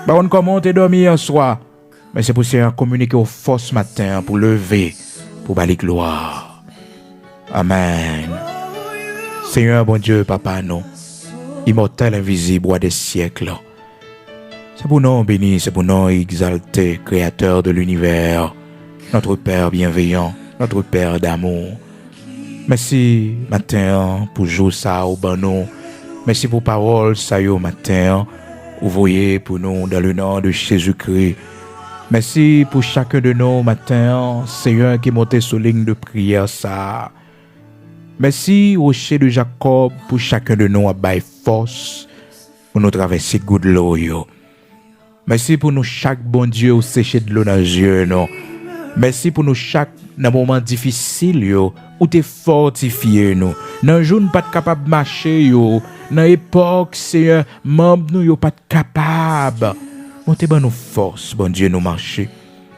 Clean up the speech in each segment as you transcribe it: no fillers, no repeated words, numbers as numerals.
Bah, on comment t'es dormi hier soir. Mais c'est pour Seigneur communiquer aux forces matin pour lever, pour balayer gloire. Amen. Seigneur, bon Dieu, Papa, non. Immortel, invisible, roi des siècles. C'est pour nous bénir, c'est pour nous exalter, créateur de l'univers, notre Père bienveillant, notre Père d'amour. Merci, matin, pour jouer ça au banon. Merci pour parole, ça y est, au matin. Vous voyez pour nous dans le nom de Jésus-Christ. Merci pour chacun de nous, matin, Seigneur, qui est monté sur ligne de prière, ça. Merci, rocher de Jacob, pour chacun de nous à bailler force pour nous traverser good l'eau. Merci pour nous chaque bon Dieu au sécher de l'eau dans les yeux. Merci pour nous chaque dans moment difficile où t'es fortifié nous. Dans jour nous pas capable de marcher dans époque Seigneur, membre nous pas capable. Montez ben nous force, bon Dieu nous marcher.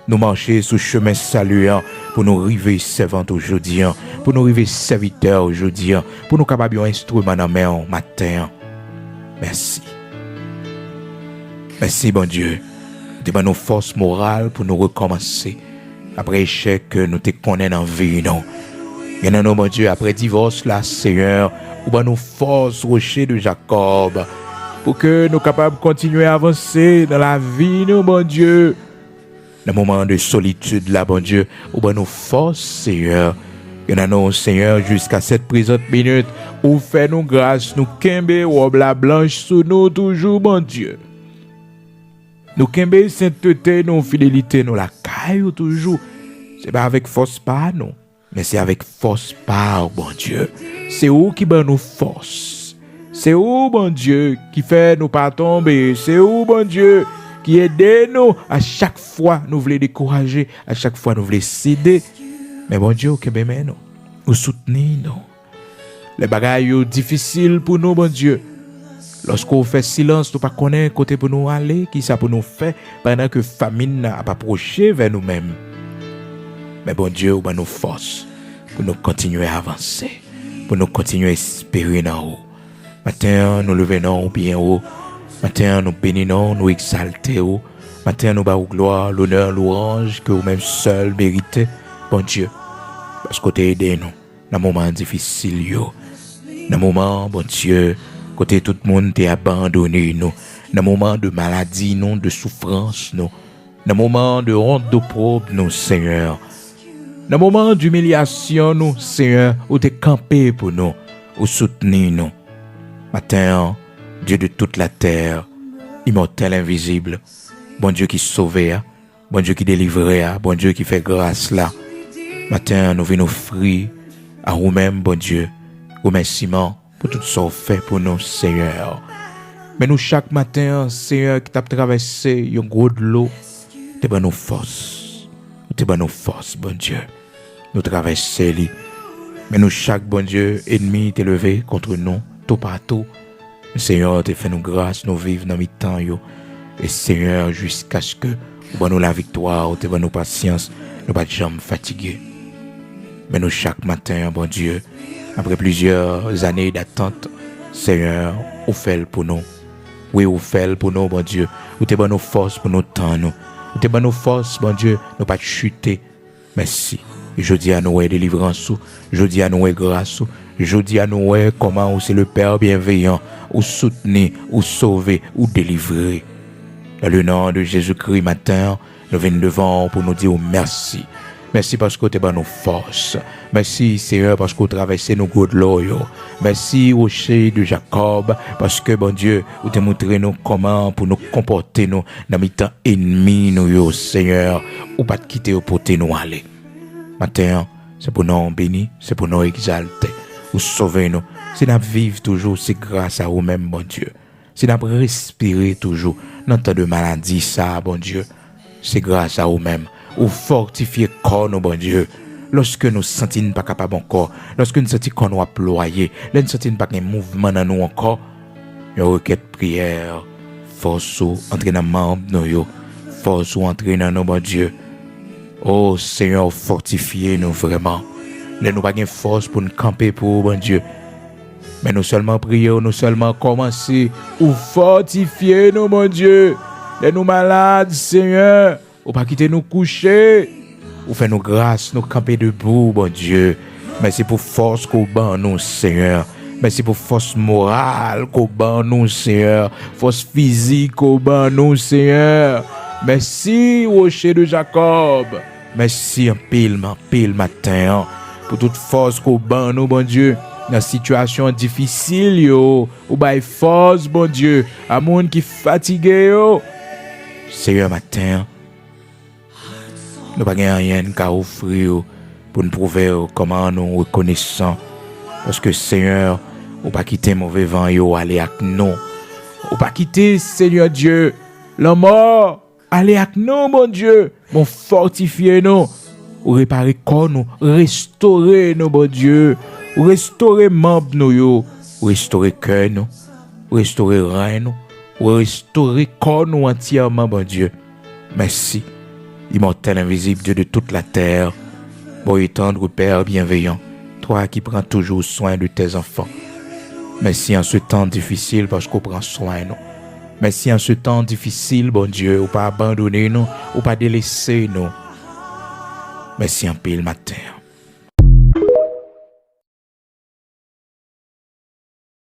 Nous marcher sur chemin saluant pour nous arriver servants aujourd'hui, pour nous arriver serviteurs aujourd'hui, pour nous capables instrument dans main matin. Merci. Merci bon Dieu. Tu ben nos forces morales pour nous recommencer. Après échec que nous te connaissons en vie non. Et non bon Dieu après divorce là Seigneur, ou ben nos forces rocher de Jacob pour que nous capables de continuer à avancer dans la vie nous bon Dieu. Dans le moment de solitude là bon Dieu, ou ben nos forces Seigneur. Et non Seigneur jusqu'à cette présente minute, ou fait nous grâce, nous kembe robe la blanche sous nous toujours bon Dieu. Nous kembe sainteté, nous fidélité, nous la caille toujours. C'est pas avec force pas non, mais c'est avec force pas bon Dieu. C'est où qui bat nous force. C'est où bon Dieu qui fait nous pas tomber. C'est où bon Dieu qui aide nous à chaque fois nous voulons décourager, à chaque fois nous voulons céder. Mais bon Dieu, qui ben nous, nous soutenir nous. Les bagailles difficiles pour nous bon Dieu. Lorsqu'on fait silence, nous pas connaître côté pour nous aller, qui ça pour nous faire pendant que famine n'a pas approché vers nous-mêmes. Mais bon Dieu, ben nous force pour nous continuer à avancer, pour nous continuer à espérer en haut. Matin, nous levons bien haut. Matin, nous bénissons, nous exaltons. Matin, nous bavons gloire, l'honneur, louange que vous-même seul méritez, bon Dieu. Parce que tu aidé nous dans moments difficiles, dans moments, bon Dieu, côté tout le monde t'a abandonné nous, dans moments de maladie, non, de souffrance, nous, dans moments de honte, d'opprobre, nous, Seigneur. Dans moment d'humiliation, nous, Seigneur, où t'es campé pour nous, où soutenir nous. Matin, Dieu de toute la terre, immortel, invisible, bon Dieu qui sauve, bon Dieu qui délivre, bon Dieu qui fait grâce là. Matin, nous venons offrir à vous-même, bon Dieu, remerciement pour tout ce qu'on fait pour nous, Seigneur. Mais nous, chaque matin, Seigneur, qui t'a traversé un gros de l'eau, t'es bon nos forces. T'es bon nos forces, bon Dieu. Nous traverser lui. Mais nous, chaque bon Dieu, ennemi, t'es levé contre nous, tout partout. Seigneur, t'es fait nous grâce, nous vivons dans mi-temps, yo. Et Seigneur, jusqu'à ce que nous nous la victoire, t'es bon nous patience, nous pas jamais fatigués. Mais nous, chaque matin, bon Dieu, après plusieurs années d'attente, Seigneur, vous faites pour nous. Oui, vous faites pour nous, bon Dieu. Vous t'es bon nos forces pour nous temps, nous. Vous t'es bon nos forces, bon Dieu, nous pas chuter. Merci. Je dis à nous délivrance, je dis à nous grâce, je dis à nous comment c'est le Père bienveillant, ou soutenir, ou sauver, ou délivrer. Dans le nom de Jésus-Christ, matin, nous venons devant pour nous dire merci. Merci parce que tu es dans nos forces. Merci Seigneur parce que tu traversé nos gouttes l'eau. Merci rocher de Jacob parce que bon Dieu, vous t'es montré nous comment pour nous comporter nous dans les temps ennemis nous Seigneur, ou pas te quitter pour te nous aller. Matin, c'est pour nous bénir, c'est pour nous exalter, ou sauver nous. C'est nous vivre toujours, c'est grâce à vous-même bon Dieu. C'est nous respirer toujours dans temps de maladie ça bon Dieu. C'est grâce à vous-même. Ou fortifier corps nous bon Dieu. Lorsque nous sentons pas capable encore, lorsque nous sentons qu'on doit ployer, lorsque nous sentons pas qu'il y a un mouvement dans nous encore, une requête prière, force ou entrer dans membre nous, force ou entrer dans nous bon Dieu. Oh Seigneur, fortifiez nous vraiment. Nous n'avons pas de force pour nous camper pour bon Dieu. Mais nous seulement prions, nous seulement commencer ou fortifier nous, mon Dieu. Les nous malades, Seigneur, ou pas quitter nous coucher. Ou fait nous grâce, nous camper debout, bon Dieu. Merci pour force qu'on ban nous, Seigneur. Merci pour force morale qu'on ban nous, Seigneur. Force physique qu'on ban nous, Seigneur. Merci, rocher de Jacob. Merci un pile matin. Pour toute force qu'on ban nous, bon Dieu. Dans situation difficile, yo. Ou bay force, bon Dieu. À monde qui fatigué, yo. Seigneur, matin. Nous n'avons rien qu'à offrir pour nous prouver comment nous reconnaissons. Parce que Seigneur, ou pas quitter mauvais vent yo aller avec nous. Ou pas quitter Seigneur Dieu la mort aller avec nous mon Dieu. Bon fortifier nous, ou réparer corps nous, restaurer nous bon Dieu, ou restaurer membres nous yo, ou restaurer cœur nous, ou restaurer rein nous, ou restaurer corps nous entièrement bon Dieu. Merci. Immortel invisible Dieu de toute la terre, bon et tendre Père bienveillant, toi qui prends toujours soin de tes enfants. Merci en ce temps difficile parce qu'on prend soin de nous. Merci en ce temps difficile, bon Dieu, ou pas abandonner nous, ou pas délaisser nous. Merci en pile matin.